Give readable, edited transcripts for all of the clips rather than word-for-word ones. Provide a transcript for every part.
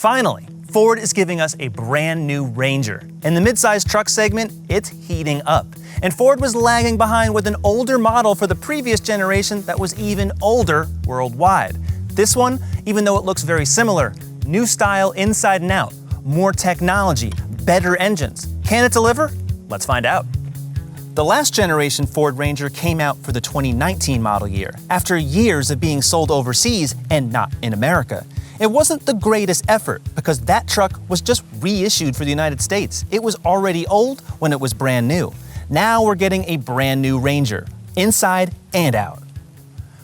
Finally, Ford is giving us a brand new Ranger. In the midsize truck segment, it's heating up. And Ford was lagging behind with an older model for the previous generation that was even older worldwide. This one, even though it looks very similar, new style inside and out, more technology, better engines. Can it deliver? Let's find out. The last generation Ford Ranger came out for the 2019 model year, after years of being sold overseas and not in America. It wasn't the greatest effort because that truck was just reissued for the United States. It was already old when it was brand new. Now we're getting a brand new Ranger, inside and out.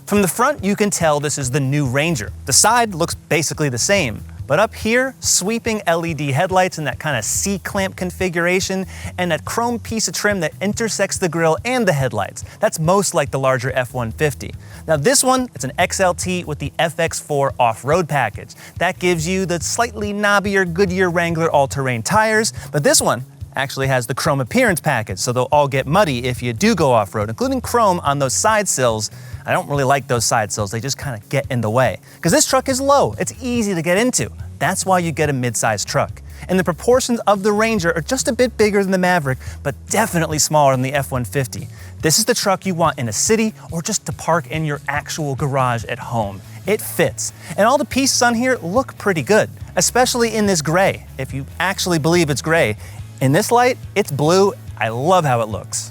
From the front, you can tell this is the new Ranger. The side looks basically the same. But up here, sweeping LED headlights in that kind of C-clamp configuration and that chrome piece of trim that intersects the grille and the headlights. That's most like the larger F-150. Now this one, it's an XLT with the FX4 off-road package. That gives you the slightly knobbier Goodyear Wrangler all-terrain tires, but this one actually has the chrome appearance package, so they'll all get muddy if you do go off-road, including chrome on those side sills. I don't really like those side sills, they just kind of get in the way. Because this truck is low, it's easy to get into. That's why you get a mid-size truck. And the proportions of the Ranger are just a bit bigger than the Maverick, but definitely smaller than the F-150. This is the truck you want in a city or just to park in your actual garage at home. It fits. And all the pieces on here look pretty good, especially in this gray, if you actually believe it's gray. In this light, it's blue. I love how it looks.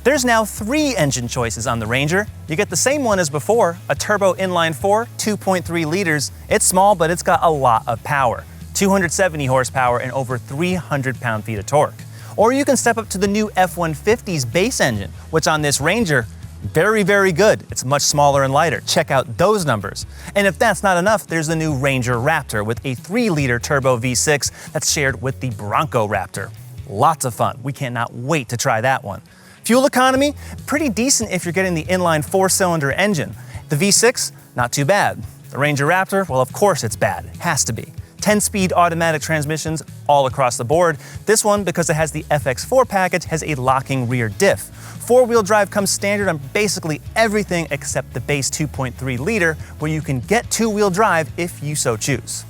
There's now 3 engine choices on the Ranger. You get the same one as before, a turbo inline-4, 2.3 liters. It's small, but it's got a lot of power. 270 horsepower and over 300 pound-feet of torque. Or you can step up to the new F-150's base engine, which on this Ranger, very, very good. It's much smaller and lighter. Check out those numbers. And if that's not enough, there's the new Ranger Raptor with a 3-liter turbo V6 that's shared with the Bronco Raptor. Lots of fun. We cannot wait to try that one. Fuel economy, pretty decent if you're getting the inline 4-cylinder engine. The V6, not too bad. The Ranger Raptor, well, of course it's bad. It has to be. 10-speed automatic transmissions all across the board. This one, because it has the FX4 package, has a locking rear diff. 4-wheel drive comes standard on basically everything except the base 2.3 liter, where you can get 2-wheel drive if you so choose.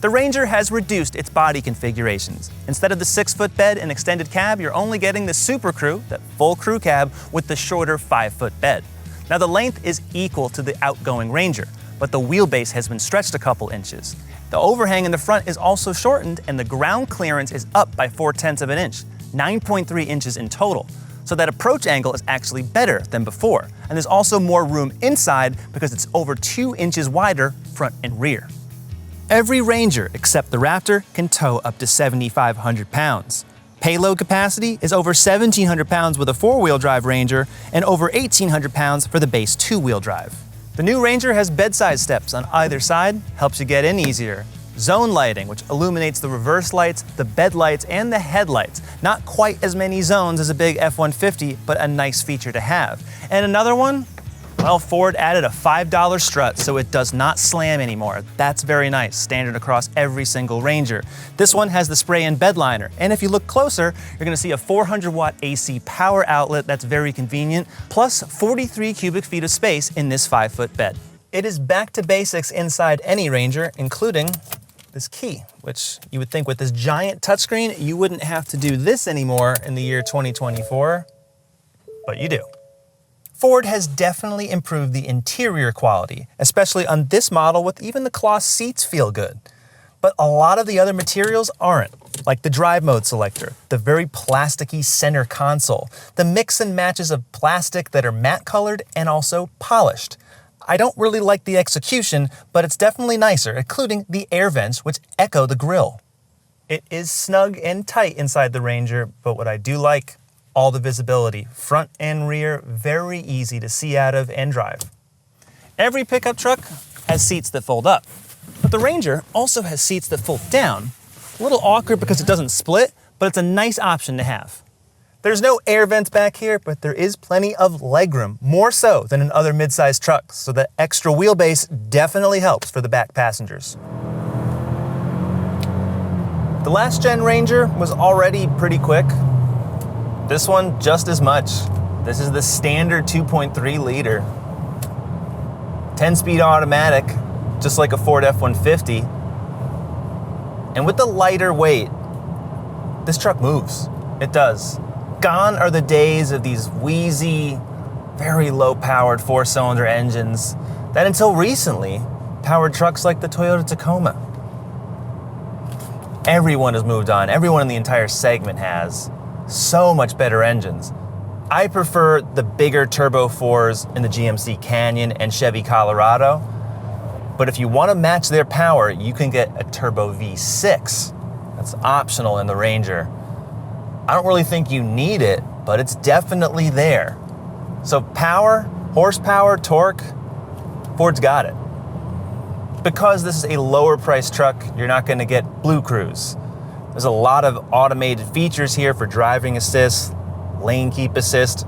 The Ranger has reduced its body configurations. Instead of the 6-foot bed and extended cab, you're only getting the Super Crew, that full crew cab, with the shorter 5-foot bed. Now the length is equal to the outgoing Ranger, but the wheelbase has been stretched a couple inches. The overhang in the front is also shortened and the ground clearance is up by 0.4 of an inch, 9.3 inches in total. So that approach angle is actually better than before. And there's also more room inside because it's over 2 inches wider front and rear. Every Ranger except the Raptor can tow up to 7,500 pounds. Payload capacity is over 1,700 pounds with a 4-wheel drive Ranger and over 1,800 pounds for the base 2-wheel drive. The new Ranger has bedside steps on either side, helps you get in easier. Zone lighting, which illuminates the reverse lights, the bed lights, and the headlights. Not quite as many zones as a big F-150, but a nice feature to have. And another one? Well, Ford added a $5 strut, so it does not slam anymore. That's very nice, standard across every single Ranger. This one has the spray-in bed liner, and if you look closer, you're gonna see a 400-watt AC power outlet that's very convenient, plus 43 cubic feet of space in this 5-foot bed. It is back to basics inside any Ranger, including this key, which you would think with this giant touchscreen, you wouldn't have to do this anymore in the year 2024, but you do. Ford has definitely improved the interior quality, especially on this model with even the cloth seats feel good. But a lot of the other materials aren't, like the drive mode selector, the very plasticky center console, the mix and matches of plastic that are matte colored and also polished. I don't really like the execution, but it's definitely nicer, including the air vents which echo the grille. It is snug and tight inside the Ranger, but what I do like, all the visibility, front and rear, very easy to see out of and drive. Every pickup truck has seats that fold up, but the Ranger also has seats that fold down. A little awkward because it doesn't split, but it's a nice option to have. There's no air vents back here, but there is plenty of legroom, more so than in other mid-sized trucks, so that extra wheelbase definitely helps for the back passengers. The last gen Ranger was already pretty quick. This one, just as much. This is the standard 2.3 liter. 10-speed automatic, just like a Ford F-150. And with the lighter weight, this truck moves. It does. Gone are the days of these wheezy, very low-powered 4-cylinder engines that until recently powered trucks like the Toyota Tacoma. Everyone has moved on. Everyone in the entire segment has. So much better engines. I prefer the bigger Turbo 4s in the GMC Canyon and Chevy Colorado. But if you want to match their power, you can get a Turbo V6. That's optional in the Ranger. I don't really think you need it, but it's definitely there. So power, horsepower, torque, Ford's got it. Because this is a lower priced truck, you're not going to get Blue Cruise. There's a lot of automated features here for driving assist, lane keep assist,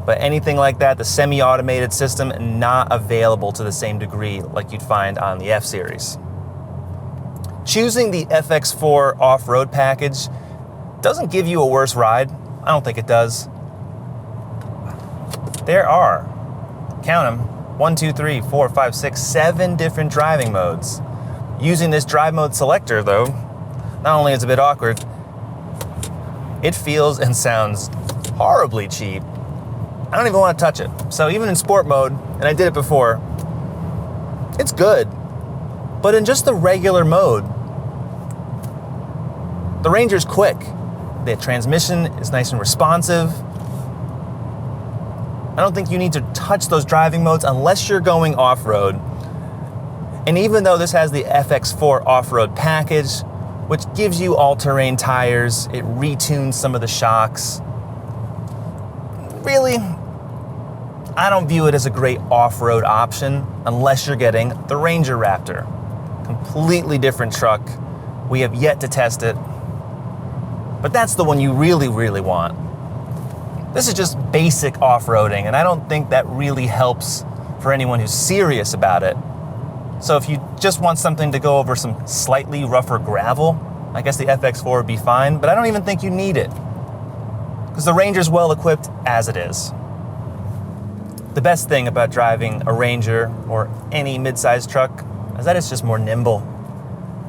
but anything like that, the semi-automated system, not available to the same degree like you'd find on the F-Series. Choosing the FX4 off-road package doesn't give you a worse ride. I don't think it does. There are, count them, 7 different driving modes. Using this drive mode selector, though, not only is it a bit awkward, it feels and sounds horribly cheap. I don't even want to touch it. So even in sport mode, and I did it before, it's good. But in just the regular mode, the Ranger's quick. The transmission is nice and responsive. I don't think you need to touch those driving modes unless you're going off-road. And even though this has the FX4 off-road package, which gives you all-terrain tires, it retunes some of the shocks. Really, I don't view it as a great off-road option unless you're getting the Ranger Raptor. Completely different truck. We have yet to test it, but that's the one you really, really want. This is just basic off-roading, and I don't think that really helps for anyone who's serious about it. So if you just want something to go over some slightly rougher gravel, I guess the FX4 would be fine, but I don't even think you need it, because the Ranger's well equipped as it is. The best thing about driving a Ranger or any mid-sized truck is that it's just more nimble.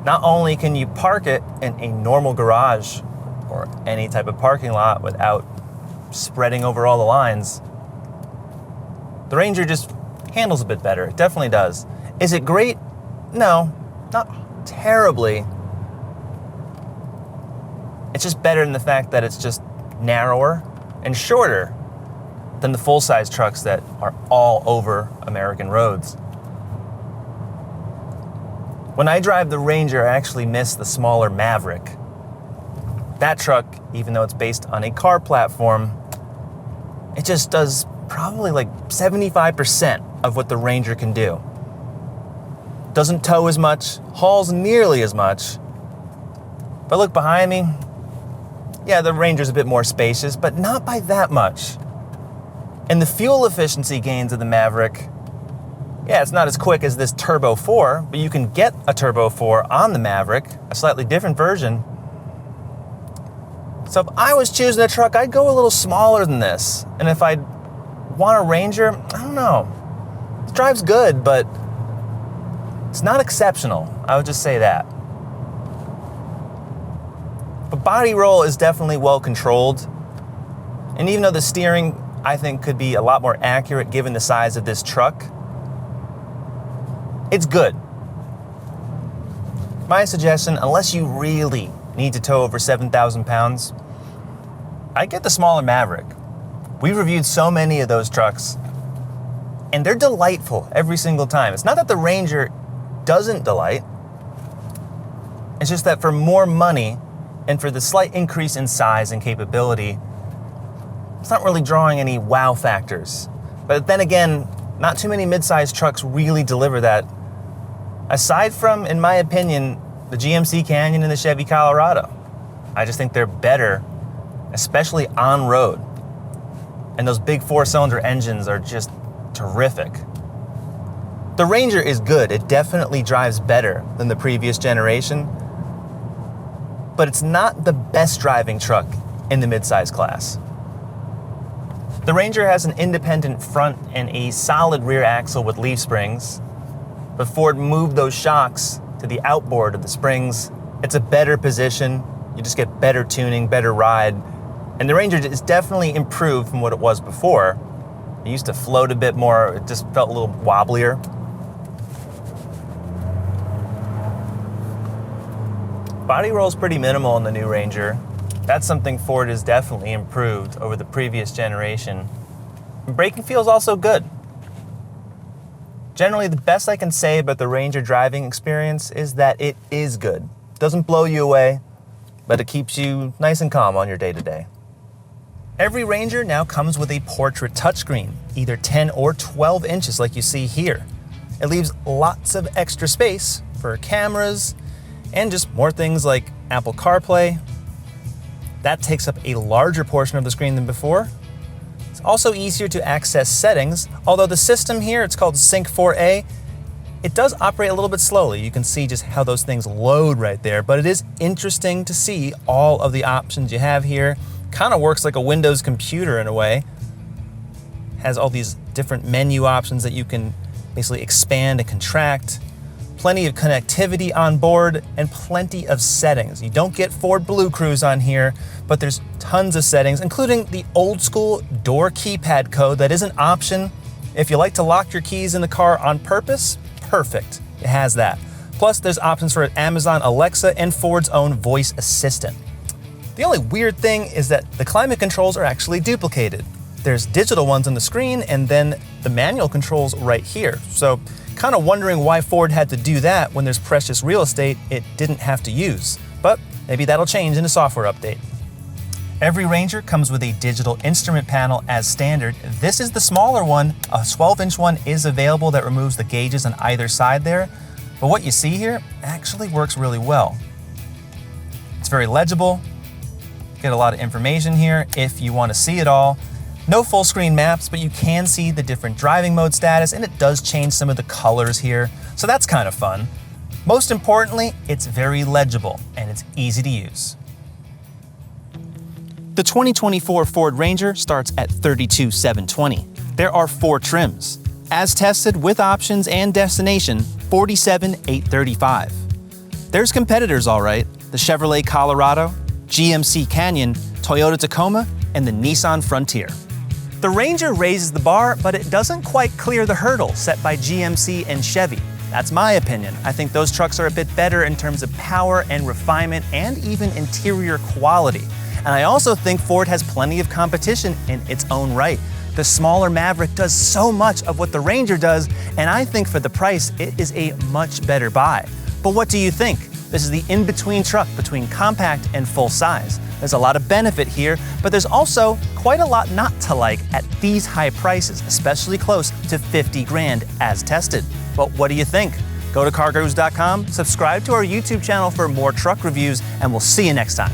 Not only can you park it in a normal garage or any type of parking lot without spreading over all the lines, the Ranger just handles a bit better. It definitely does. Is it great? No, not terribly. It's just better in the fact that it's just narrower and shorter than the full-size trucks that are all over American roads. When I drive the Ranger, I actually miss the smaller Maverick. That truck, even though it's based on a car platform, it just does probably like 75% of what the Ranger can do. Doesn't tow as much, hauls nearly as much. If I look behind me, yeah, the Ranger's a bit more spacious, but not by that much. And the fuel efficiency gains of the Maverick, yeah, it's not as quick as this Turbo 4, but you can get a Turbo 4 on the Maverick, a slightly different version. So if I was choosing a truck, I'd go a little smaller than this. And if I'd want a Ranger, I don't know. It drives good, but it's not exceptional. I would just say that. But body roll is definitely well controlled. And even though the steering, I think, could be a lot more accurate given the size of this truck, it's good. My suggestion, unless you really need to tow over 7,000 pounds, I'd get the smaller Maverick. We've reviewed so many of those trucks, and they're delightful every single time. It's not that the Ranger doesn't delight. It's just that for more money and for the slight increase in size and capability, it's not really drawing any wow factors. But then again, not too many mid-sized trucks really deliver that. Aside from, in my opinion, the GMC Canyon and the Chevy Colorado. I just think they're better, especially on road. And those big 4-cylinder engines are just terrific. The Ranger is good. It definitely drives better than the previous generation, but it's not the best driving truck in the midsize class. The Ranger has an independent front and a solid rear axle with leaf springs, but Ford moved those shocks to the outboard of the springs It's a better position. You just get better tuning, better ride. And the Ranger is definitely improved from what it was before. It used to float a bit more. It just felt a little wobblier. Body roll's pretty minimal in the new Ranger. That's something Ford has definitely improved over the previous generation. And braking feels also good. Generally, the best I can say about the Ranger driving experience is that it is good. It doesn't blow you away, but it keeps you nice and calm on your day-to-day. Every Ranger now comes with a portrait touchscreen, either 10 or 12 inches like you see here. It leaves lots of extra space for cameras and just more things like Apple CarPlay. That takes up a larger portion of the screen than before. It's also easier to access settings, although the system here, it's called Sync 4A, it does operate a little bit slowly. You can see just how those things load right there, but it is interesting to see all of the options you have here. Kind of works like a Windows computer in a way. Has all these different menu options that you can basically expand and contract. Plenty of connectivity on board and plenty of settings. You don't get Ford Blue Cruise on here, but there's tons of settings, including the old school door keypad code that is an option. If you like to lock your keys in the car on purpose, perfect. It has that. Plus, there's options for Amazon Alexa and Ford's own voice assistant. The only weird thing is that the climate controls are actually duplicated. There's digital ones on the screen and then the manual controls right here. So kind of wondering why Ford had to do that when there's precious real estate it didn't have to use. But maybe that'll change in a software update. Every Ranger comes with a digital instrument panel as standard. This is the smaller one. A 12-inch one is available that removes the gauges on either side there. But what you see here actually works really well. It's very legible. Get a lot of information here if you want to see it all. No full screen maps, but you can see the different driving mode status, and it does change some of the colors here, so that's kind of fun. Most importantly, it's very legible and it's easy to use. The 2024 Ford Ranger starts at $32,720. There are 4 trims. As tested with options and destination, $47,835. There's competitors all right, the Chevrolet Colorado, GMC Canyon, Toyota Tacoma, and the Nissan Frontier. The Ranger raises the bar, but it doesn't quite clear the hurdle set by GMC and Chevy. That's my opinion. I think those trucks are a bit better in terms of power and refinement and even interior quality. And I also think Ford has plenty of competition in its own right. The smaller Maverick does so much of what the Ranger does, and I think for the price, it is a much better buy. But what do you think? This is the in-between truck between compact and full size. There's a lot of benefit here, but there's also quite a lot not to like at these high prices, especially close to 50 grand as tested. But what do you think? Go to CarGurus.com, subscribe to our YouTube channel for more truck reviews, and we'll see you next time.